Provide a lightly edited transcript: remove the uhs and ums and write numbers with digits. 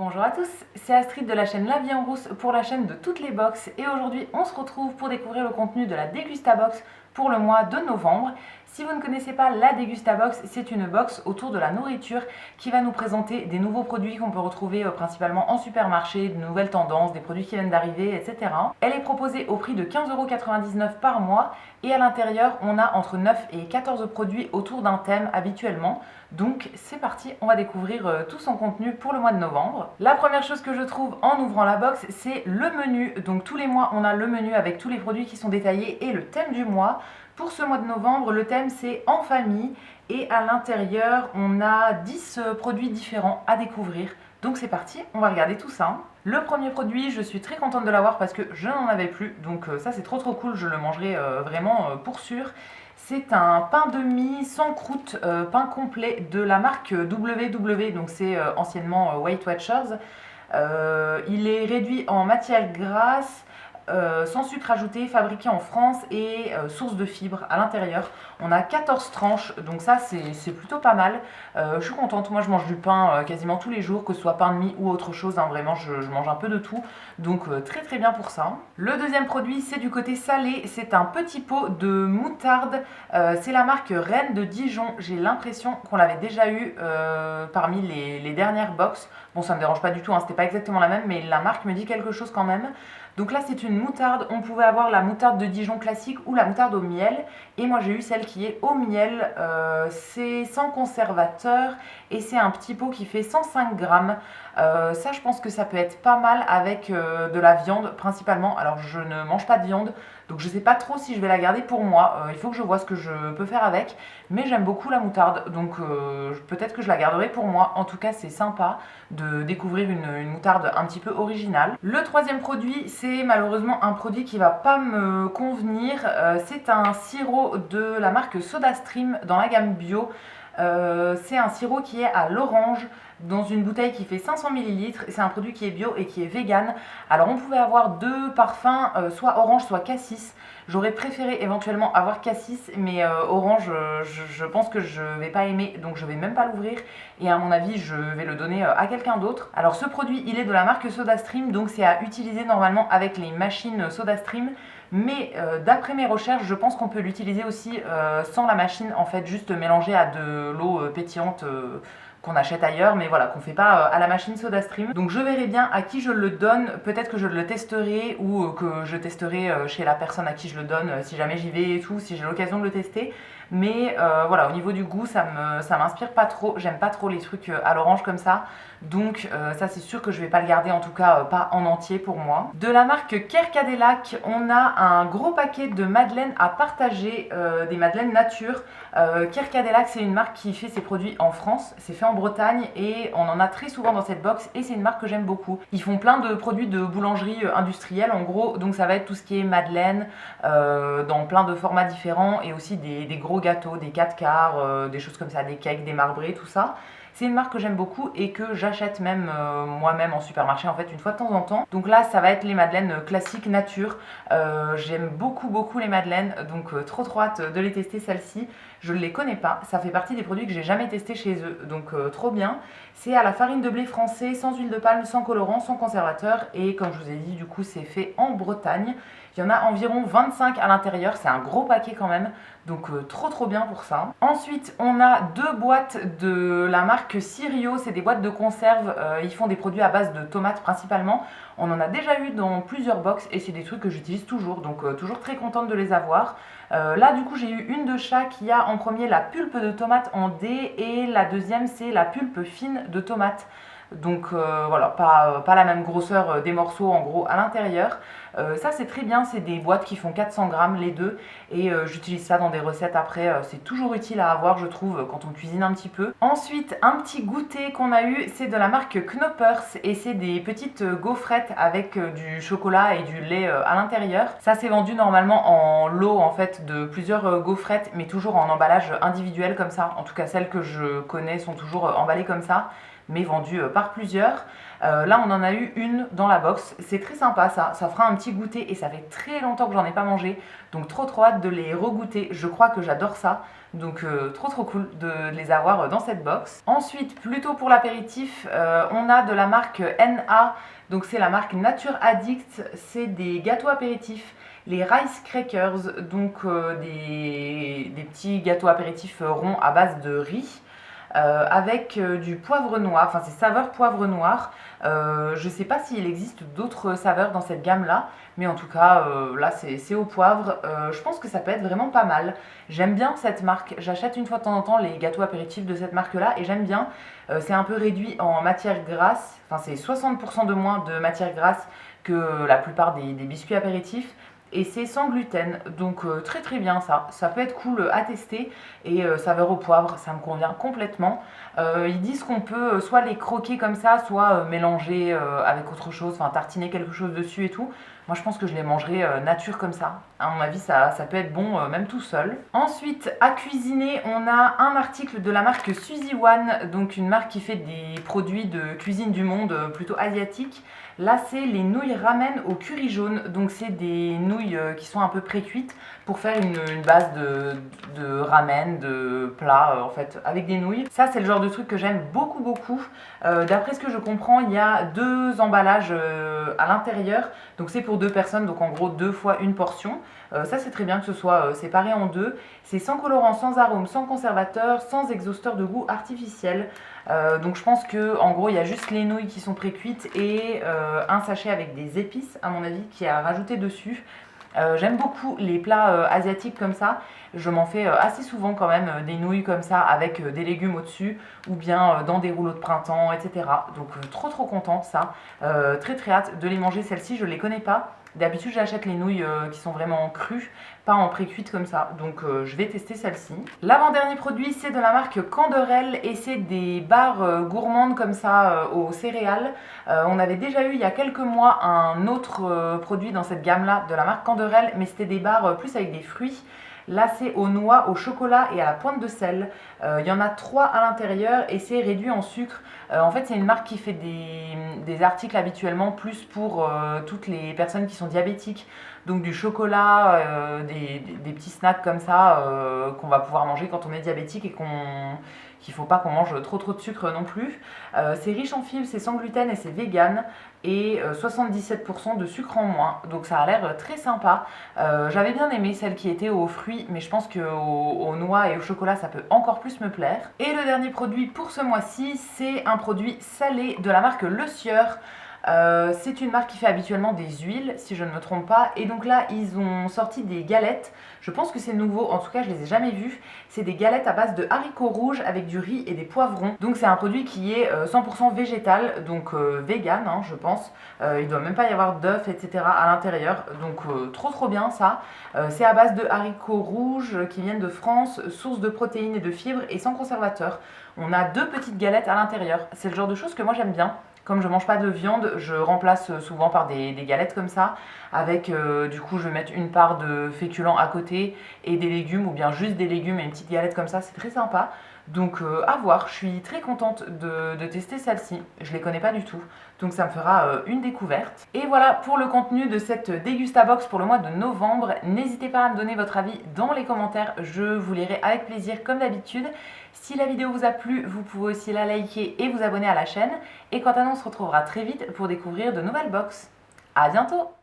Bonjour à tous, c'est Astrid de la chaîne La Vie en Rousse pour la chaîne de toutes les box et aujourd'hui on se retrouve pour découvrir le contenu de la Dégustabox pour le mois de novembre. Si vous ne connaissez pas la Dégustabox, c'est une box autour de la nourriture qui va nous présenter des nouveaux produits qu'on peut retrouver principalement en supermarché, de nouvelles tendances, des produits qui viennent d'arriver, etc. Elle est proposée au prix de 15,99 € par mois et à l'intérieur on a entre 9 et 14 produits autour d'un thème habituellement. Donc c'est parti, on va découvrir tout son contenu pour le mois de novembre. La première chose que je trouve en ouvrant la box, c'est le menu. Donc tous les mois, on a le menu avec tous les produits qui sont détaillés et le thème du mois. Pour ce mois de novembre, le thème c'est en famille et à l'intérieur, on a 10 produits différents à découvrir. Donc c'est parti, on va regarder tout ça. Le premier produit, je suis très contente de l'avoir parce que je n'en avais plus. Donc ça c'est trop cool, je le mangerai vraiment pour sûr. C'est un pain de mie sans croûte, pain complet de la marque WW, donc c'est anciennement Weight Watchers. Il est réduit en matière grasse, sans sucre ajouté, fabriqué en France et source de fibres à l'intérieur. On a 14 tranches, donc ça c'est plutôt pas mal. Je suis contente, moi je mange du pain quasiment tous les jours, que ce soit pain de mie ou autre chose, hein, vraiment je mange un peu de tout, donc très bien pour ça. Le deuxième produit c'est du côté salé, c'est un petit pot de moutarde, c'est la marque Reine de Dijon. J'ai l'impression qu'on l'avait déjà eu parmi les dernières box. Bon, ça me dérange pas du tout, hein, c'était pas exactement la même, mais la marque me dit quelque chose quand même. Donc là c'est une moutarde, on pouvait avoir la moutarde de Dijon classique ou la moutarde au miel, et moi j'ai eu celle qui est au miel. C'est sans conservateur et c'est un petit pot qui fait 105 grammes. Ça je pense que ça peut être pas mal avec de la viande principalement. Alors je ne mange pas de viande, donc je sais pas trop si je vais la garder pour moi. Il faut que je vois ce que je peux faire avec, mais j'aime beaucoup la moutarde, donc peut-être que je la garderai pour moi. En tout cas c'est sympa de découvrir une moutarde un petit peu originale. Le troisième produit, c'est malheureusement un produit qui va pas me convenir. C'est un sirop de la marque SodaStream dans la gamme bio. C'est un sirop qui est à l'orange dans une bouteille qui fait 500 ml. C'est un produit qui est bio et qui est vegan. Alors on pouvait avoir deux parfums, soit orange soit cassis. J'aurais préféré éventuellement avoir cassis, mais orange je pense que je vais pas aimer, donc je vais même pas l'ouvrir et à mon avis je vais le donner à quelqu'un d'autre. Alors ce produit il est de la marque SodaStream, donc c'est à utiliser normalement avec les machines SodaStream. Mais d'après mes recherches, je pense qu'on peut l'utiliser aussi sans la machine, en fait, juste mélangé à de l'eau pétillante qu'on achète ailleurs, mais voilà, qu'on fait pas à la machine SodaStream. Donc je verrai bien à qui je le donne, peut-être que je le testerai ou que je testerai chez la personne à qui je le donne, si jamais j'y vais et tout, si j'ai l'occasion de le tester. Mais voilà, au niveau du goût, ça m'inspire pas trop, j'aime pas trop les trucs à l'orange comme ça. Donc ça c'est sûr que je vais pas le garder, en tout cas pas en entier pour moi. De la marque Kerkadelac, on a un gros paquet de madeleines à partager, des madeleines nature. Kerkadelac c'est une marque qui fait ses produits en France, c'est fait en Bretagne et on en a très souvent dans cette box et c'est une marque que j'aime beaucoup. Ils font plein de produits de boulangerie industrielle en gros, donc ça va être tout ce qui est madeleine dans plein de formats différents et aussi des gros gâteaux, des 4 quarts, des choses comme ça, des cakes, des marbrés, tout ça. C'est une marque que j'aime beaucoup et que j'achète même moi-même en supermarché en fait une fois de temps en temps. Donc là ça va être les madeleines classiques nature. J'aime beaucoup les madeleines, donc trop hâte de les tester celles-ci. Je ne les connais pas, ça fait partie des produits que j'ai jamais testés chez eux, donc trop bien. C'est à la farine de blé français, sans huile de palme, sans colorant, sans conservateur et comme je vous ai dit du coup c'est fait en Bretagne. Il y en a environ 25 à l'intérieur, c'est un gros paquet quand même, donc trop bien pour ça. Ensuite, on a deux boîtes de la marque Sirio, c'est des boîtes de conserve, ils font des produits à base de tomates principalement. On en a déjà eu dans plusieurs box et c'est des trucs que j'utilise toujours, donc toujours très contente de les avoir. Là du coup j'ai eu une de chaque, il y a en premier la pulpe de tomate en dés et la deuxième c'est la pulpe fine de tomate. Donc voilà, pas la même grosseur des morceaux en gros à l'intérieur. Ça c'est très bien, c'est des boîtes qui font 400 grammes les deux et j'utilise ça dans des recettes après, c'est toujours utile à avoir je trouve quand on cuisine un petit peu. Ensuite un petit goûter qu'on a eu, c'est de la marque Knoppers et c'est des petites gaufrettes avec du chocolat et du lait à l'intérieur. Ça c'est vendu normalement en lot en fait de plusieurs gaufrettes mais toujours en emballage individuel comme ça, en tout cas celles que je connais sont toujours emballées comme ça. mais vendue par plusieurs. Là, on en a eu une dans la box. C'est très sympa ça. Ça fera un petit goûter et ça fait très longtemps que j'en ai pas mangé. Donc trop hâte de les regoûter. Je crois que j'adore ça. Donc trop cool de les avoir dans cette box. Ensuite, plutôt pour l'apéritif, on a de la marque NA. Donc c'est la marque Nature Addict. C'est des gâteaux apéritifs. Les Rice Crackers, donc des petits gâteaux apéritifs ronds à base de riz. Avec du poivre noir, enfin c'est saveur poivre noir. Je sais pas s'il existe d'autres saveurs dans cette gamme là, mais en tout cas là c'est au poivre. Je pense que ça peut être vraiment pas mal. J'aime bien cette marque, j'achète une fois de temps en temps les gâteaux apéritifs de cette marque là et j'aime bien. C'est un peu réduit en matière grasse, enfin c'est 60% de moins de matière grasse que la plupart des biscuits apéritifs. Et c'est sans gluten, donc très bien ça. Ça peut être cool à tester et saveur au poivre, ça me convient complètement. Ils disent qu'on peut soit les croquer comme ça, soit mélanger avec autre chose, enfin tartiner quelque chose dessus et tout. Moi je pense que je les mangerai nature comme ça. À mon avis ça peut être bon même tout seul. Ensuite à cuisiner on a un article de la marque Suzy One, donc une marque qui fait des produits de cuisine du monde plutôt asiatique. Là c'est les nouilles ramen au curry jaune, donc c'est des nouilles qui sont un peu pré-cuites pour faire une base de ramen, de plat en fait avec des nouilles. Ça c'est le genre de truc que j'aime beaucoup. D'après ce que je comprends il y a 2 emballages à l'intérieur, donc c'est pour 2 personnes, donc en gros 2 fois une portion. Ça c'est très bien que ce soit séparé en 2. C'est sans colorant, sans arôme, sans conservateur, sans exhausteur de goût artificiel. Donc je pense que en gros il y a juste les nouilles qui sont pré-cuites et un sachet avec des épices à mon avis qui est à rajouter dessus. J'aime beaucoup les plats asiatiques comme ça. Je m'en fais assez souvent quand même des nouilles comme ça avec des légumes au-dessus ou bien dans des rouleaux de printemps, etc. Donc trop contente ça. Très hâte de les manger. Celles-ci je les connais pas. D'habitude j'achète les nouilles qui sont vraiment crues, pas en pré-cuite comme ça, donc je vais tester celle-ci. L'avant-dernier produit c'est de la marque Canderel et c'est des barres gourmandes comme ça aux céréales. On avait déjà eu il y a quelques mois un autre produit dans cette gamme là de la marque Canderel, mais c'était des barres plus avec des fruits. Là c'est aux noix, au chocolat et à la pointe de sel. Il y en a 3 à l'intérieur et c'est réduit en sucre. En fait c'est une marque qui fait des articles habituellement plus pour toutes les personnes qui sont diabétiques. Donc du chocolat, des petits snacks comme ça qu'on va pouvoir manger quand on est diabétique et qu'il ne faut pas qu'on mange trop de sucre non plus. C'est riche en fibres, c'est sans gluten et c'est vegan et 77% de sucre en moins. Donc ça a l'air très sympa. J'avais bien aimé celle qui était aux fruits, mais je pense qu'aux noix et au chocolat ça peut encore plus me plaire. Et le dernier produit pour ce mois-ci, c'est un produit salé de la marque Le Sieur. C'est une marque qui fait habituellement des huiles, si je ne me trompe pas. Et donc là, ils ont sorti des galettes. Je pense que c'est nouveau, en tout cas, je les ai jamais vues. C'est des galettes à base de haricots rouges avec du riz et des poivrons. Donc c'est un produit qui est 100% végétal, donc vegan, hein, je pense. Il doit même pas y avoir d'œufs, etc. à l'intérieur. Donc trop bien ça. C'est à base de haricots rouges qui viennent de France, source de protéines et de fibres et sans conservateur. On a 2 petites galettes à l'intérieur. C'est le genre de choses que moi j'aime bien. Comme je mange pas de viande, je remplace souvent par des galettes comme ça. Avec, du coup, je vais mettre une part de féculents à côté et des légumes, ou bien juste des légumes et une petite galette comme ça. C'est très sympa. Donc à voir, je suis très contente de tester celle-ci. Je les connais pas du tout, donc ça me fera une découverte. Et voilà pour le contenu de cette Dégustabox pour le mois de novembre. N'hésitez pas à me donner votre avis dans les commentaires, je vous lirai avec plaisir comme d'habitude. Si la vidéo vous a plu, vous pouvez aussi la liker et vous abonner à la chaîne. Et quant à nous, on se retrouvera très vite pour découvrir de nouvelles box. À bientôt!